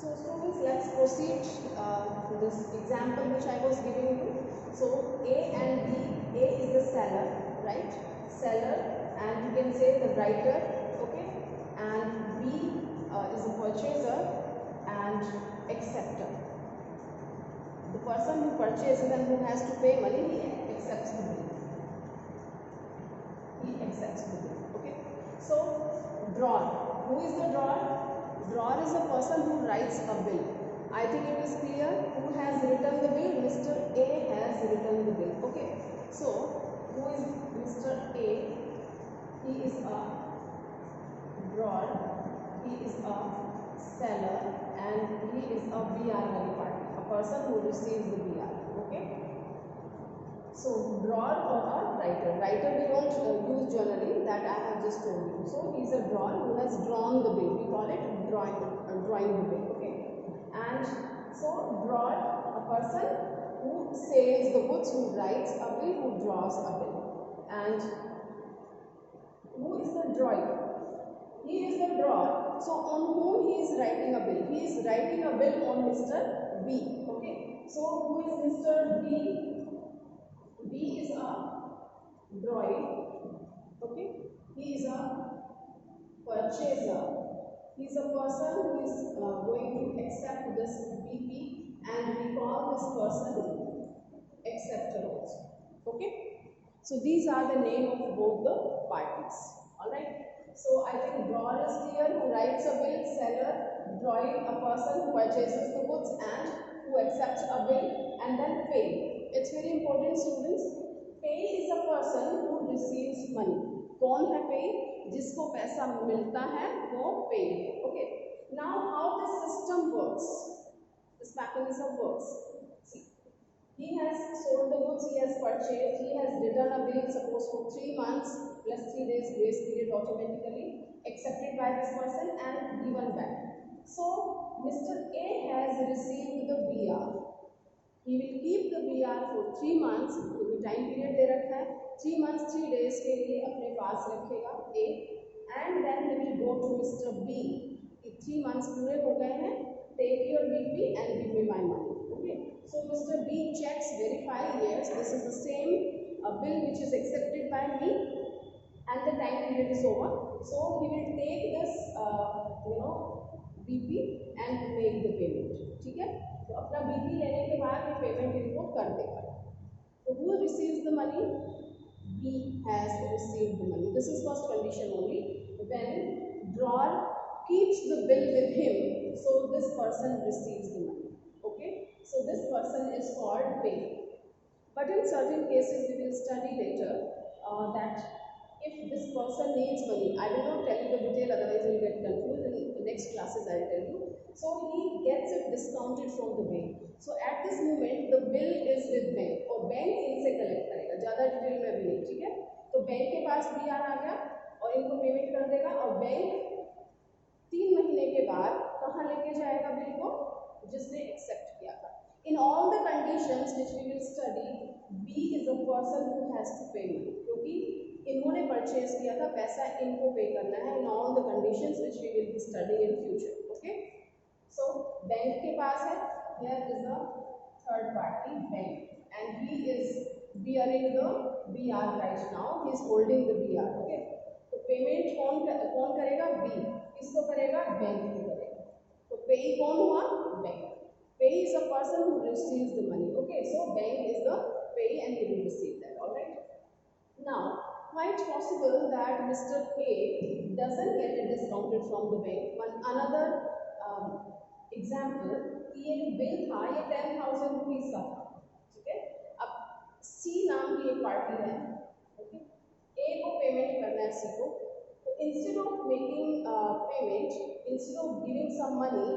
So students, let's proceed to this example which I was giving you. So A and B, A is the seller, right? Seller, and you can say the writer, okay? And B is the purchaser and acceptor. The person who purchases and who has to pay money, he accepts the bill. He accepts the bill, okay? So drawer, who is the drawer? Drawer is a person who writes a bill. I think it is clear who has written the bill. Mr. A has written the bill. Okay. So who is Mr. A? He is a drawer. He is a seller, and he is a BR wali party. A person who receives the BR. Okay. So drawer or a writer. Writer we don't use generally. That I have just told you. So he is a drawer who has drawn the bill. We call it drawing the bill. Okay. And so drawer, a person who sells the goods, who writes a bill, who draws a bill. And who is the drawer? He is the drawer. So on whom he is writing a bill? He is writing a bill on Mr. B. Okay. So who is Mr. B? B is a drawer. Okay. He is a purchaser. He is a person who is going to accept this BP, and we call this person acceptor also. Okay. So these are the name of both the parties. Alright. So I think drawer is clear, who writes a bill, seller, drawing, a person who purchases the goods and who accepts a bill, and then pay. It's very important, students. Pay is a person who receives money. कौन है पे? जिसको पैसा मिलता है वो पे है. Okay. Now how this system works? This mechanism works. See, he has sold the goods, he has purchased, he has written a bill, suppose for 3 months plus 3 days grace period automatically accepted by this person and given back. So Mr. A has received the BR. He will keep the BR for 3 months, क्योंकि time period दे रखा है. 3 months 3 days के लिए अपने पास रखेगा A, and then he will go to Mr. B. 3 months पूरे हो गए हैं. Take your BP and give me my money. Okay. So Mr. B checks, verify, yes, this is the same bill which is accepted by me, and the time period is over. So he will take this BP and make the payment. ठीक है. तो अपना BP लेने के बाद ये payment इनको कर देगा. So who receives the money? B has received the money. This is first condition only. When drawer keeps the bill with him, so this person receives the money. Okay. So this person is called pay. But in certain cases we will study later that if this person needs money, I will not tell you the detail, otherwise you will get confused. In the next classes I will tell you. So he gets it discounted from the bank. So at this moment the bill is with bank, और bank इनसे collect करेगा. ज़्यादा detail में भी नहीं. ठीक है. तो बैंक के पास BR आ गया और इनको पेमेंट कर देगा, और बैंक 3 महीने के बाद कहाँ लेके जाएगा बिल को? जिसने एक्सेप्ट किया था. In all the conditions which we will study, B is a person who has to pay money, क्योंकि इन्होंने परचेज किया था, पैसा इनको पे करना है. In all the conditions which we will be studying in future. Okay. So bank के पास है. Here is the third party, bank, and he is bearing the BR right now. He is holding the BR. Okay. तो payment कौन करेगा? B. किसको करेगा? Bank को करेगा. तो पे कौन हुआ? Bank. Pay is a person who receives the money. Okay. So bank is the pay and he will receive that. All right. Now, quite possible that Mr. A doesn't get it discounted from the bank. Another example, ये जो bill था ये 10,000 rupees का था. ठीक है. अब C नाम की एक पार्टी है. ओके. A को पेमेंट करना है C को. तो instead of making payment, instead of giving some money,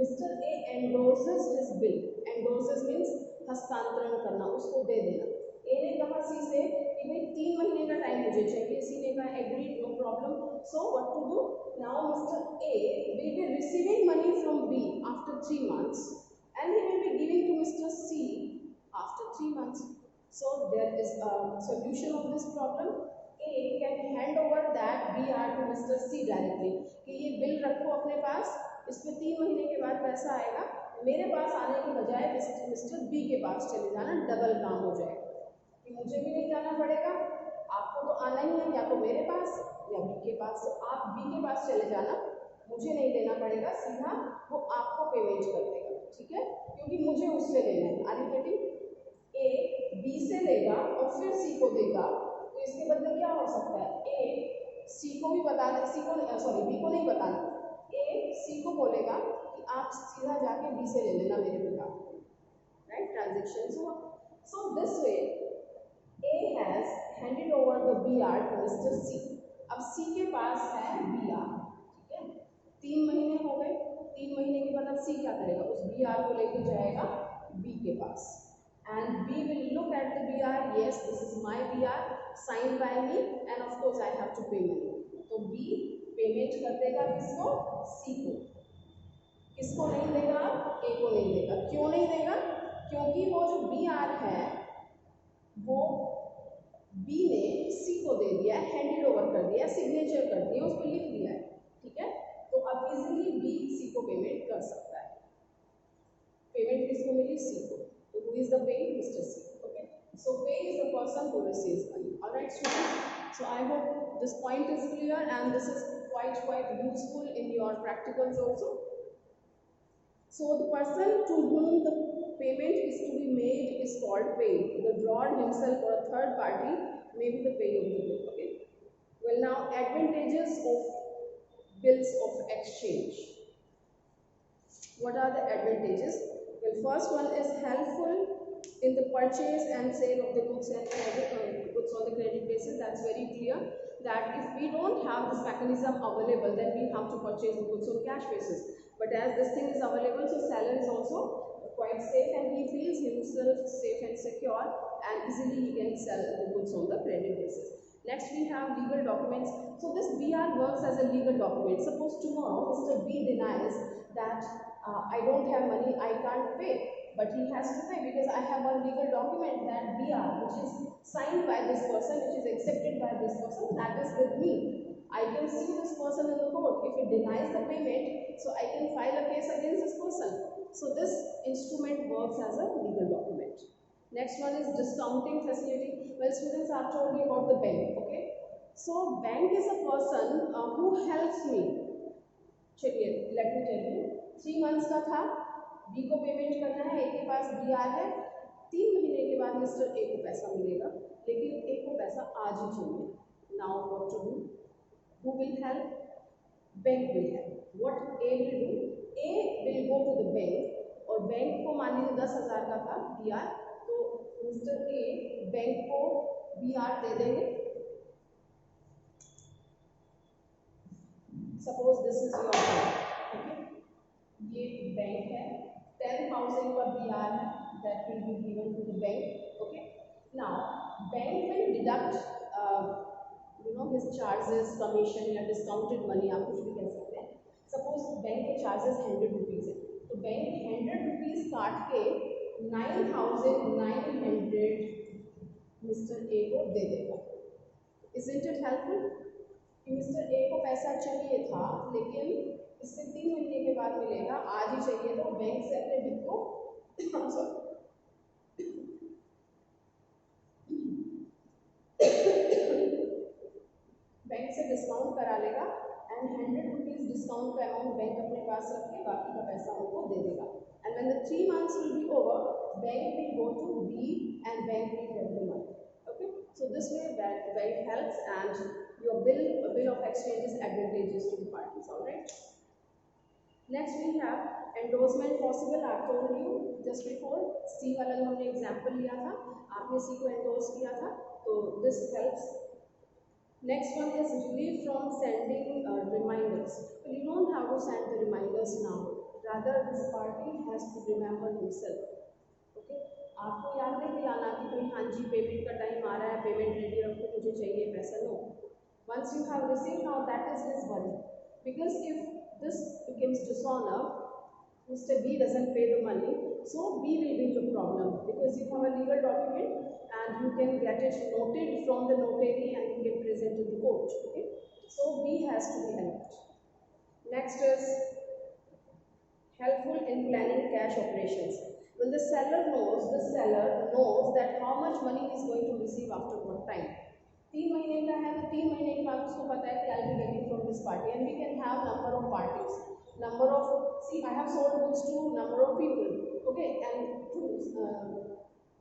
Mr. A endorses his bill. Endorses means हस्तांतरण करना, उसको दे देना. A ने कहा C से कि भाई 3 महीने का टाइम मुझे चाहिए. C ने कहा agreed, no problem. So what to do? Now Mr. A will be receiving money from B after 3 months, and he will be giving to Mr. C after 3 months. So there is a solution of this problem. A can hand over that BR to Mr. C directly कि ये bill रखो अपने पास, इस पे 3 महीने के बाद ऐसा आएगा, मेरे पास आने की बजाय मिस्टर बी के पास चले जाना, डबल काम हो जाएगा कि मुझे भी नहीं जाना पड़ेगा, आपको तो आना ही है या तो मेरे पास या बी के पास, तो आप बी के पास चले जाना, मुझे नहीं देना पड़ेगा, सीधा वो आपको पेमेंट कर देगा, ठीक है, क्योंकि मुझे उससे लेना है। Are you getting? A B से लेगा और फिर सी को देगा, तो इसके बदले क्या हो सकता है, ए सी को भी बता दे, सी को सॉरी बी को नहीं बताना, ए सी को बोलेगा कि आप सीधा जाके बी से ले लेना मेरे बेटा, राइट, ट्रांजेक्शन हुआ। So this way A has handed over the B R to mister C. अब सी के पास है बी आर, ठीक है, 3 महीने हो गए, 3 महीने के बाद अब सी क्या करेगा, उस बी आर को लेके जाएगा बी के पास, and B will look at the BR, yes this is my BR signed by me and of course I have to pay money, तो B पेमेंट कर देगा किसको, C को, किसको नहीं देगा, A को नहीं देगा, क्यों नहीं देगा, क्योंकि वो जो BR है वो B ने C को दे दिया है, हैंडेड ओवर कर दिया, सिग्नेचर कर दिया, उस पर लिख दिया है, ठीक है, तो अब इजीली B C को पेमेंट कर सकता है, पेमेंट किसको मिली, C को, so who is the paying, Mr. C, okay, so pay is the person who receives money, all right students, so I hope this point is clear and this is quite useful in your practicals also. So the person to whom the payment is to be made is called payee. The drawer himself or a third party may be the payee of the bill, okay. Well, now advantages of bills of exchange. What are the advantages? Well, first one is helpful in the purchase and sale of the goods and goods on the credit basis. That's very clear that if we don't have this mechanism available, then we have to purchase the goods on cash basis. But as this thing is available, so seller is also quite safe and he feels himself safe and secure, and easily he can sell the goods on the credit basis. Next we have legal documents. So this BR works as a legal document. Suppose tomorrow Mr. B denies that I don't have money, I can't pay, but he has to pay because I have one legal document, that BR, which is signed by this person, which is accepted by this person, that is with me. I can sue this person in the court if it denies the payment, so I can file a case against this person. So this instrument works as a legal document. Next one is discounting facility. Well, students, I have told you about the bank, okay. So bank is a person who helps me. चलिए, let me tell you, 3 months का था, B को payment करना है, A के पास BR है, 3 महीने के बाद मिस्टर A को पैसा मिलेगा, लेकिन A को पैसा आज ही चाहिए. Now what to do? Who will help? Bank will help. What A will do? A will go to the bank और बैंक को मान लीजिए 10,000 का था BR, तो मिस्टर A बैंक को BR दे देंगे. Suppose this is your bank, okay? ये बैंक है, 10,000 का BR है, that will be given to the bank, okay? Now bank will deduct his charges, commission या discounted money, आप कुछ भी कह सकते हैं. Suppose बैंक के charges 100 rupees है, तो बैंक 100 rupees काट के 9,900 मिस्टर A को दे देगा. Isn't it helpful? कि मिस्टर A को पैसा चाहिए था, लेकिन इससे 3 महीने के बाद मिलेगा, आज ही चाहिए, तो बैंक से अपने बिल को बैंक से डिस्काउंट करा लेगा एंड 100 रुपीज डिस्काउंट का अमाउंट बैंक अपने पास रख के बाकी का पैसा उनको दे देगा. And when the 3 months will be over, bank will go to B and bank will get the money. Okay, so this way that bank helps and your bill of exchange is advantageous to the parties. All right. Next we have endorsement possible. I told you just before, C वाला जो हमने example लिया था, आपने C को endorse किया था, तो this helps. Next one is relief from sending reminders. Well, you don't have to send the reminders now. Rather, this party has to remember himself. Okay? आपको याद नहीं दिलाना कि भाई हाँ जी पेमेंट का टाइम आ रहा है, पेमेंट रेडी रखो, मुझे चाहिए पैसा. No. Once you have received, now that is his worry. Because if this becomes dishonor, Mr. B doesn't pay the money, so B will be the problem, because you have a legal document and you can get it noted from the notary and you can present to the court. Okay? So B has to be helped. Next is helpful in and cash operations. When the seller knows that how much money he is going to receive after what time. 3 महीने का है तो 3 महीने के बाद उसको पता है कि I'll be getting from this party, and we can have number of parties, number of, see I have sold goods to number of people, okay, and to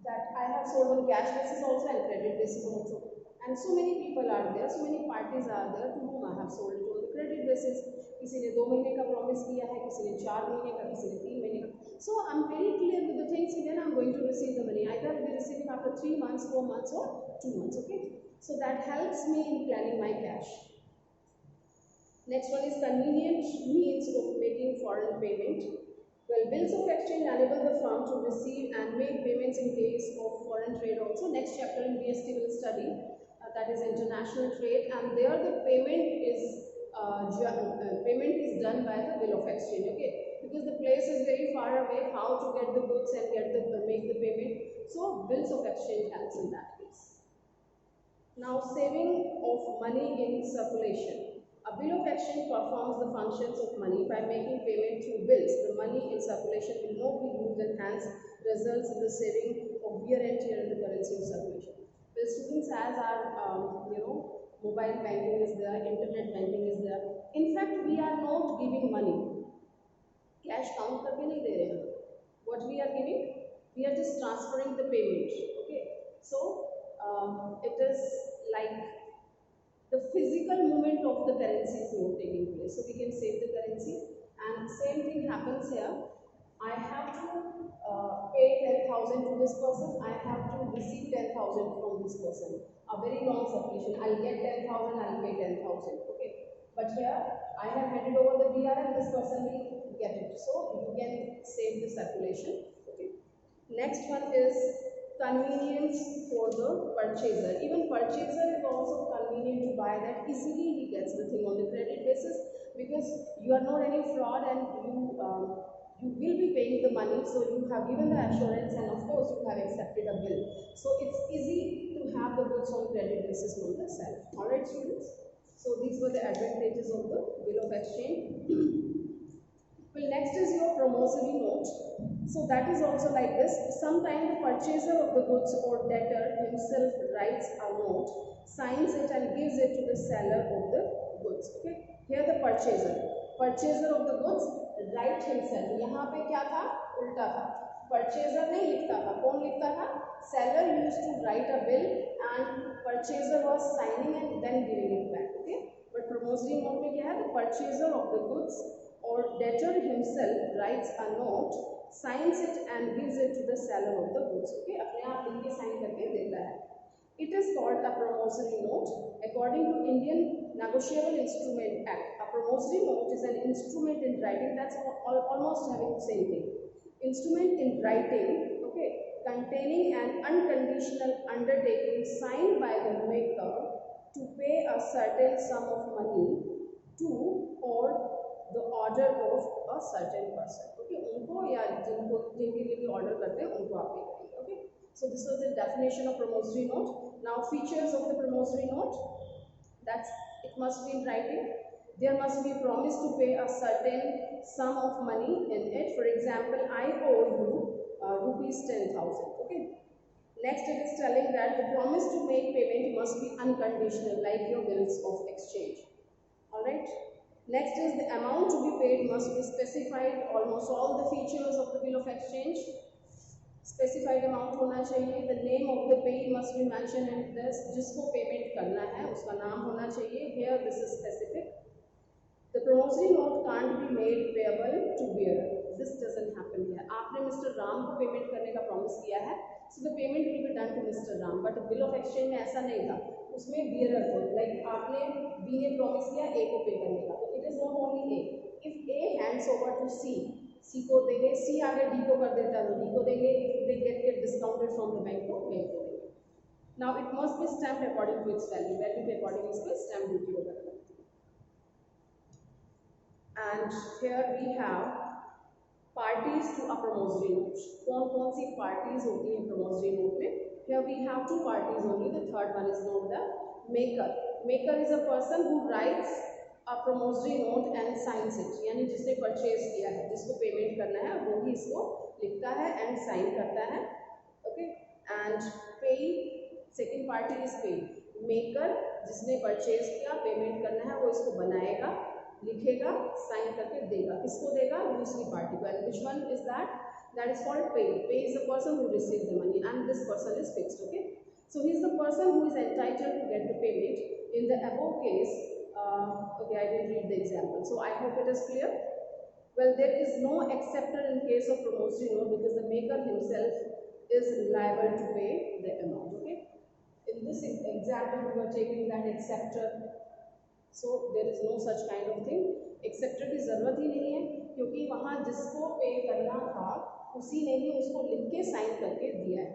that I have sold on cash basis also and credit basis also, and so many people are there, so many parties are there to whom I have sold it on the credit basis. किसी ने 2 महीने का promise किया है, किसी ने 4 महीने का, किसी ने 3 महीने का. So I'm very clear with the things when I'm going to receive the money. Either I'll be receiving after 3 months, 4 months, or 2 months. Okay, so that helps me in planning my cash. Next one is convenient means of making foreign payment. Well, bills of exchange enable the firm to receive and make payments in case of foreign trade also. Next chapter in BST will study that is international trade, and there the payment is done by the bill of exchange. Okay, because the place is very far away, how to get the goods and make the payment. So bills of exchange helps in that case. Now, saving of money in circulation. A bill of exchange performs the functions of money by making payment through bills. The money in circulation will not be used and hence results in the saving of wear and tear in the currency of circulation. The students, as our mobile banking is there, internet banking is there. In fact, we are not giving money. Cash count करके नहीं दे रहे हैं. What we are giving? We are just transferring the payment. Okay, so it is like the physical movement of the currency is not taking place. So we can save the currency, and same thing happens here. I have to pay 10,000 to this person. I have to receive 10,000 from this person. A very long circulation. I'll get 10,000. I'll pay 10,000. Okay. But here I have handed over the BR and this person will get it. So you can save the circulation. Okay. Next one is convenience for the purchaser. Even purchaser is also convenient to buy that easily. He gets the thing on the credit basis because you are not any fraud, and you will be paying the money, so you have given the assurance, and of course you have accepted a bill. So it's easy to have the goods on credit basis from the seller. Alright students, so these were the advantages of the bill of exchange. Well, next is your promissory note. So that is also like this. Sometimes the purchaser of the goods or debtor himself writes a note, signs it and gives it to the seller of the goods. Okay. Here the purchaser of the goods write himself. यहाँ पे क्या था? उल्टा था. Purchaser नहीं लिखता था. कौन लिखता था? Seller used to write a bill and purchaser was signing and then giving it back. Okay. But promissory note में क्या है? The purchaser of the goods or debtor himself writes a note, signs it and gives it to the seller of the goods. Okay, अपने आप लिख के sign करके देता है. It is called a promissory note. According to Indian Negotiable Instrument Act, a promissory note is an instrument in writing. That's almost having the same thing. Instrument in writing, okay, containing an unconditional undertaking signed by the maker to pay a certain sum of money to or the order of a certain person. Okay, उनको या जिनके लिए भी order करते हैं उनको आप पे करेंगे. Okay, so this was the definition of promissory note. Now features of the promissory note. That's it must be in writing. There must be a promise to pay a certain sum of money in it. For example, I owe you rupees 10,000. Okay. Next, it is telling that the promise to make payment must be unconditional, like your bills of exchange. All right. Next is the amount to be paid must be specified. Almost all the features of the bill of exchange. Specified amount होना चाहिए. The name of the payee must be mentioned in this. जिसको payment करना है उसका नाम होना चाहिए. Here this is specific. The promissory note can't be made payable to bearer. This doesn't happen here. आपने Mr. राम को payment करने का promise किया है, so the payment will be done to Mr. Ram. But bill of exchange में ऐसा नहीं था. उसमें bearer को, like आपने B ने promise किया A को pay करने का, तो it is not only A. If A hands over to C, C को देंगे, C आगे D को कर देता है तो D को देंगे. If they get discounted from the bank को बैंक को देंगे. Now it must be stamped according to its value. Value के according इसमें stamp duty वगैरह लगती है. And here we have parties to a promissory note. कौन सी parties होती हैं promissory note में? Here we have two parties only. The third one is known the maker. Maker is a person who writes a promissory note and signs it. यानी जिसने purchase किया है, जिसको payment करना है वो ही इसको लिखता है एंड साइन करता है. ओके, एंड पे, सेकेंड पार्टी इज पे. मेकर जिसने परचेज किया, पेमेंट करना है, वो इसको बनाएगा, लिखेगा, साइन करके देगा. किसको देगा? दूसरी पार्टी को. And which one is that? That is called पे. पे is the person who receive the money and this person is fixed. Okay, so he is the person who is entitled to get the payment in the above case. Okay, I didn't read the example, so I hope it is clear. Well, there is no acceptor in case of promissory note because the maker himself is liable to pay the amount. Okay, in this example we were taking that acceptor, so there is no such kind of thing. Acceptor की ज़रूरत ही नहीं है क्योंकि वहाँ जिसको पे करना था उसी ने ही उसको लिख के साइन करके दिया है.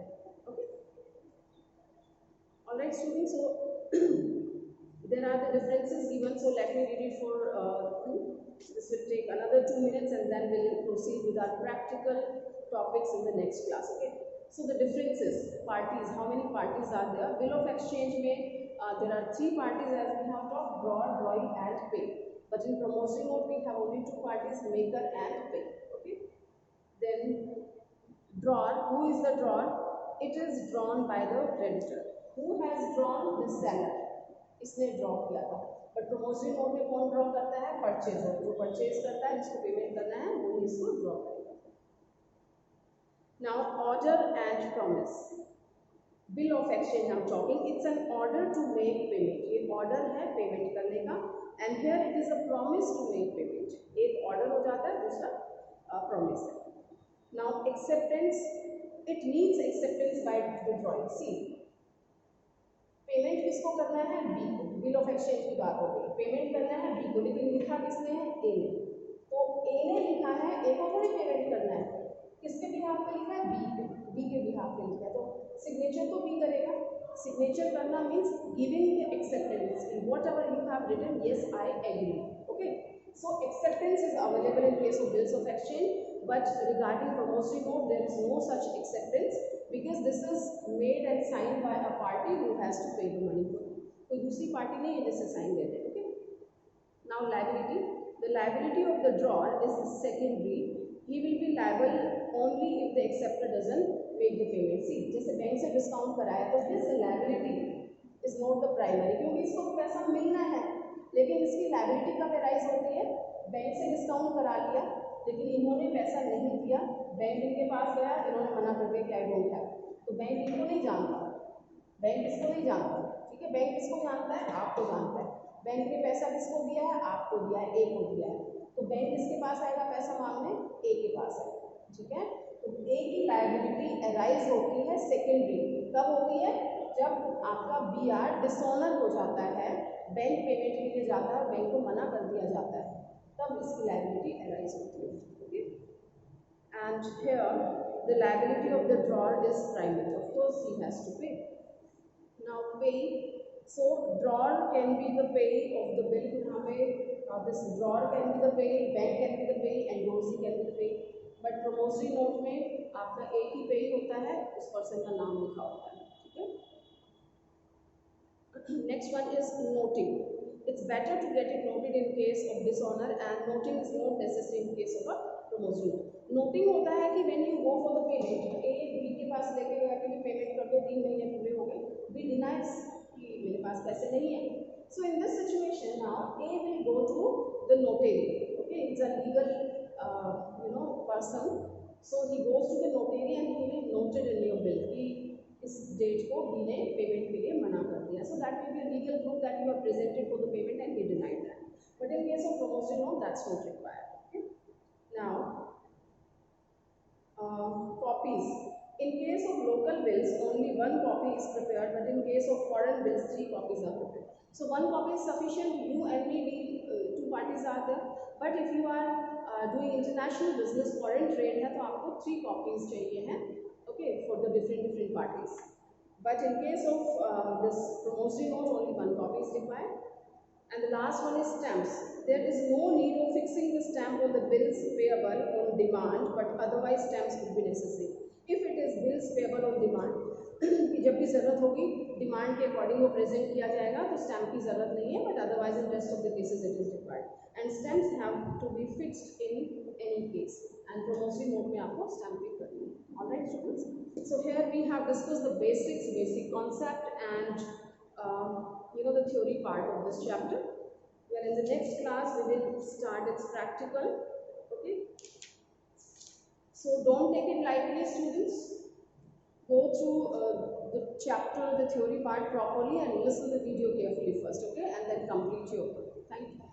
Okay, all right students, so there are the differences given, so let me read it for you. This will take another 2 minutes and then we'll proceed with our practical topics in the next class. Okay, so the differences, parties, how many parties are there? Bill of exchange में there are 3 parties as we have talked: drawer, drawee and pay. But in promissory note we have only 2 parties, maker and pay. Okay, then drawer, who is the drawer? It is drawn by the creditor. Who has drawn? The seller. इसने draw किया था. But promissory note में कौन draw करता है? Purchaser. जो purchase करता है, जिसको पेमेंट करना है, वो ही इसको ड्रॉ करेगा. Now order and promise. Bill of exchange I am talking. It's an order to make payment. ये ऑर्डर है पेमेंट करने का, and here it is a promise to make payment. एक ऑर्डर हो जाता है, दूसरा प्रॉमिस है. Now acceptance. It needs acceptance by withdrawing. See, payment किसको करना है? बी को. बिल ऑफ एक्सचेंज की बात हो गई. पेमेंट करना है बी को, लेकिन लिखा किसने है? ए ने. तो ए ने लिखा है, ए को थोड़ी पेमेंट करना है. किसके बिहाफ पे लिखा है? बी पे. बी के बिहाफ पे लिखा है, तो सिग्नेचर तो बी करेगा. सिग्नेचर करना means giving the acceptance in whatever you have written, yes I agree. Okay, so acceptance is available in case of bills of exchange, but regarding promissory note there is no such acceptance because this is made and signed by a party who has to pay the money for it. कोई दूसरी party नहीं है जिससे sign दे दे. Okay, now liability. The liability of the drawer is secondary. He will be liable only if the acceptor doesn't make the payment. See, जैसे bank से discount कराया तो his liability is not the primary, क्योंकि इसको पैसा मिलना है, लेकिन इसकी लायबिलिटी कब अराइज होती है? बैंक से डिस्काउंट करा लिया लेकिन इन्होंने पैसा नहीं दिया, बैंक इनके पास गया, इन्होंने मना कर दिया कि आई डोंट हैव. तो बैंक इनको नहीं जानता, बैंक इसको नहीं जानता. ठीक है, बैंक किसको जानता है? आपको जानता है. बैंक ने पैसा किसको दिया है? आपको दिया है, ए को दिया है. तो बैंक किसके पास आएगा पैसा मांगने? ए के पास आएगा. ठीक है, तो ए की लायबिलिटी अराइज होती है सेकेंडरी. कब होती है? जब आपका बी आर डिसऑनर हो जाता है, बैंक पेमेंट के लिए जाता है, बैंक को मना कर दिया जाता है, तब इसकी लायबिलिटी अराइज होती है. Okay, and here the liability of the drawer is primary. Of course he has to pay. Now pay, so drawer can be the pay of the bill. यहाँ पे this drawer can be the pay, bank can be the pay, endorsee can be the pay. But promissory note में आपका एक ही पे होता है, उस person का नाम लिखा होता है. ठीक है, next one is noting. It's better to get it noted in case of dishonor and noting is not necessary in case of a promissory note. Noting होता है कि when you go for the payment, A B के पास लेके गया कि payment कर दो, 3 महीने पूरे हो गए, B denies कि मेरे पास पैसे नहीं है. So in this situation now A will go to the notary. Okay, it's a legal person. So he goes to the notary and he will note it in your bill कि इस date को B ने payment के लिए मना कर दिया. So that will be a legal proof that you are presented for the payment and he denied that. But in case of promissory note that's not required. Okay, now copies. In case of local bills only 1 copy is prepared, but in case of foreign bills 3 copies are prepared. So 1 copy is sufficient. You and me, 2 parties are there. But if you are doing international business, foreign trade है, तो आपको 3 copies चाहिए हैं. Okay, for the different parties. But in case of this promissory note, only 1 copy is required. And the last one is stamps. There is no need of fixing the stamp on the bills payable on demand, but otherwise stamps would be necessary. If it is bills payable on demand, कि जब भी ज़रूरत होगी demand के according वो present किया जाएगा, तो स्टैम्प की ज़रूरत नहीं है. But otherwise in rest of the cases it is required, and stamps have to be fixed in any case. And दूसरी नोट में आपको स्टैम्पिंग करनी है। Alright students, so here we have discuss the basics, basic concept and the theory part of this chapter. Well, in the next class we will start its practical. Okay, so don't take it lightly, students. Go through the chapter, the theory part properly, and listen the video carefully first, okay, and then complete your work. Thank you.